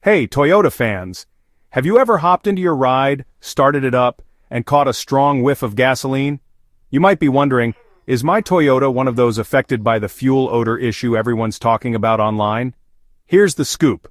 Hey, Toyota fans! Have you ever hopped into your ride, started it up, and caught a strong whiff of gasoline? You might be wondering, is my Toyota one of those affected by the fuel odor issue everyone's talking about online? Here's the scoop.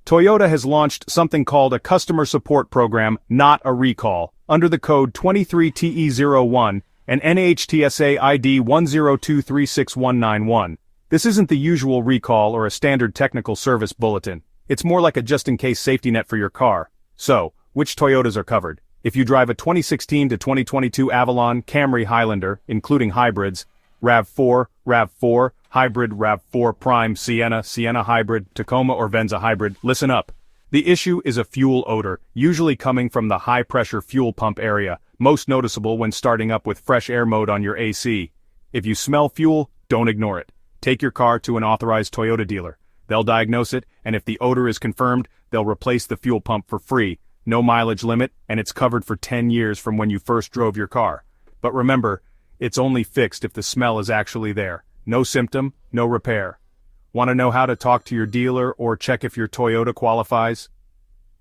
Toyota has launched something called a customer support program, not a recall, under the code 23TE01 and NHTSA ID 102369191. This isn't the usual recall or a standard technical service bulletin. It's more like a just-in-case safety net for your car. So, which Toyotas are covered? If you drive a 2016 to 2022 Avalon, Camry, Highlander, including hybrids, RAV4, Hybrid, RAV4 Prime, Sienna, Sienna Hybrid, Tacoma or Venza Hybrid, listen up. The issue is a fuel odor, usually coming from the high-pressure fuel pump area, most noticeable when starting up with fresh air mode on your AC. If you smell fuel, don't ignore it. Take your car to an authorized Toyota dealer. They'll diagnose it, and if the odor is confirmed, they'll replace the fuel pump for free. No mileage limit, and it's covered for 10 years from when you first drove your car. But remember, it's only fixed if the smell is actually there. No symptom, no repair. Want to know how to talk to your dealer or check if your Toyota qualifies?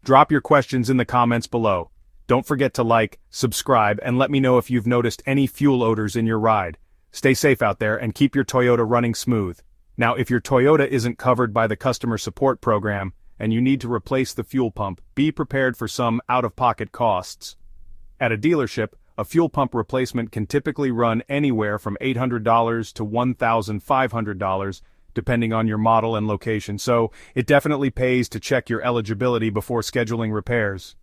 Drop your questions in the comments below. Don't forget to like, subscribe, and let me know if you've noticed any fuel odors in your ride. Stay safe out there and keep your Toyota running smooth. Now, if your Toyota isn't covered by the customer support program, and you need to replace the fuel pump, be prepared for some out-of-pocket costs. At a dealership, a fuel pump replacement can typically run anywhere from $800 to $1,500, depending on your model and location, so it definitely pays to check your eligibility before scheduling repairs.